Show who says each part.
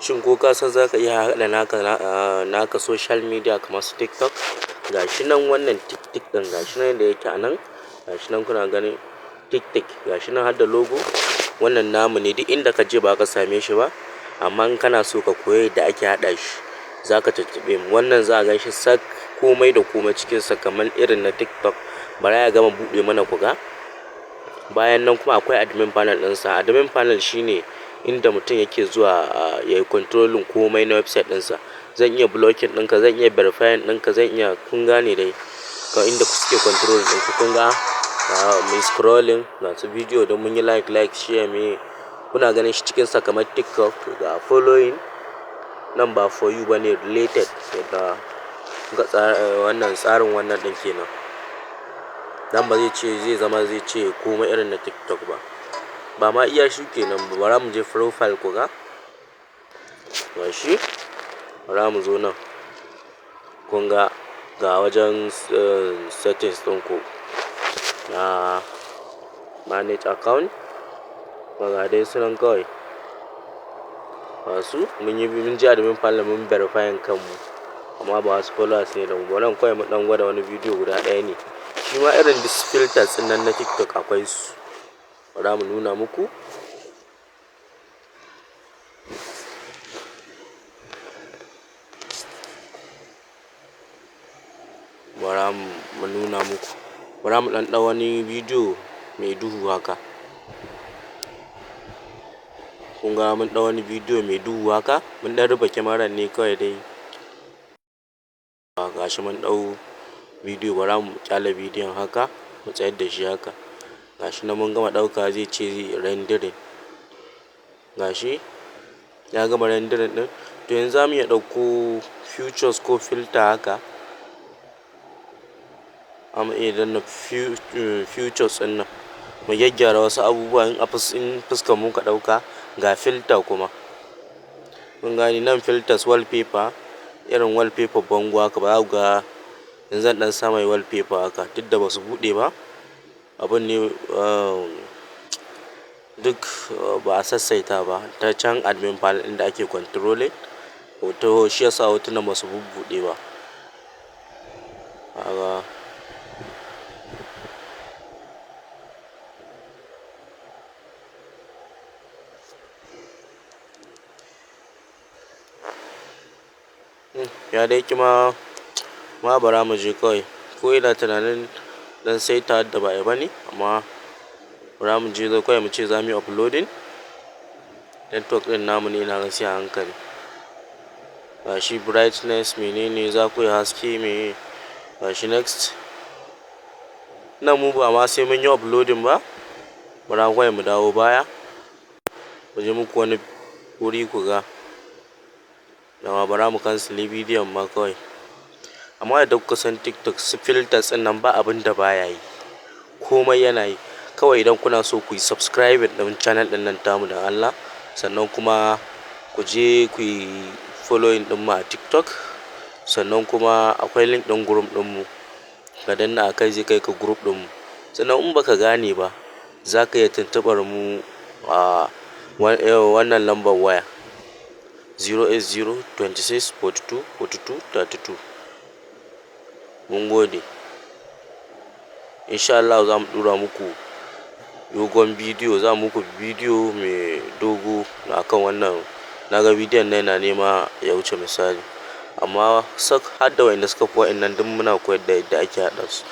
Speaker 1: Shin ko ka san zaka iya haɗa naka social media kamar su TikTok? Gashi nan wannan TikTok ɗin gashi nan da yake a nan, gashi nan kuna ganin TikTok gashi nan har da logo. Wannan namu ne, duk inda ka je ba ka same shi ba, amma in kana so ka koyi yadda ake haɗa shi zaka tuntuɓe mu. Wannan za a gan shi sak komai da komai cikinsa kamar irin na TikTok. Bara ya gama buɗe mana kuga. Bayan nan kuma akwai admin panel ɗinsa. Admin panel shine inda mutum yake zuwa ya yi controlling komai na website ɗinsa. Zan iya blocking ɗinka, zan iya verifying ɗinka, zan iya kun gane dai ga inda suke controlling ɗinku. Kun ga mai scrolling na su video don mun yi like, share me. Kuna ganin shi cikinsa kamar TikTok. Ga following nan ba for you bane, related da wannan tsarin wannan ɗin kenan. Dan ba zai ce komai irin na TikTok ba. Ba ma iya shi kenan ba. Bara mu je profile ku ga. Gashi. Bara mu zo nan. Kun ga wajen settings ɗinku na manage account. Ga dai sunan kawai. Wasu mun ji admin panel mun verifying kanmu, amma ba wasu followers ne da mu. Nan kawai mun ɗan gwada wani video guda ɗaya ne. Shi ma irin filters ɗin nan na TikTok akwai su. Bara mu nuna muku. Bara mu nuna muku. Bara mu ɗan ɗau wani video mai duhu haka. Kun ga mun ɗau wani video mai duhu haka. Mun ɗan rufe kyamarar ne kawai dai. Gashi mun ɗau video. Bara mu ƙyale bidiyon haka, mu tsayar da shi haka. Gashi nan mun gama ɗauka zai ce rendering. Gashi ya gama rendering ɗin. To yanzu za mu iya ɗauko features ko filter haka. Amma idan na features ɗin nan mu gyaggyara wasu abubuwa in fuskar mu ka ɗauka. Ga filter kuma. Kun gani nan filters wallpaper, irin wallpaper bango haka. Ba za ku ga yanzu zan ɗan sa mai wallpaper haka. Duk da ba su buɗe ba. Abun ne duk ba a sassaita ba. Ta can admin panel inda ake controlling hoto, shi yasa hotunan ba su bubbuɗe ba. Ya dai kima ma bara mu je kawai. Ko ina tunanin dan saita da ba bane, amma bara mu je kawai mu ce za mu yi uploading. Network ɗin namu ne na gasi a hankali. Gashi brightness menene za ku yi haske me. Gashi next. Nan mu ba ma sai mun yi uploading ba. Bara kawai mu dawo baya. Mu je muku wani wuri ku ga. Dama bara mu cancel bidiyon ma kawai. Amma da kuka san TikTok su filters ɗin nan ba abin da baya yi. Komai yana yi. Kawai idan kuna so ku yi subscribe ɗin channel ɗin nan tamu da Allah. Sannan kuma ku je ku yi following ɗin mu a TikTok. Sannan kuma akwai link ɗin group ɗin mu. Ka danna a kai zai kai ka group ɗin mu. Sannan in baka gane ba, za ka iya tuntuɓar mu a wannan lambar waya 080 26 42 42 32. Mun gode. Insha Allah za mu ɗora muku dogon bidiyo. Za mu muku bidiyo mai dogo akan wannan. Na ga bidiyon nan yana nema ya wuce misali. Amma har da wa'inda suka fi wa'innan duk muna koyar da yadda ake haɗa su.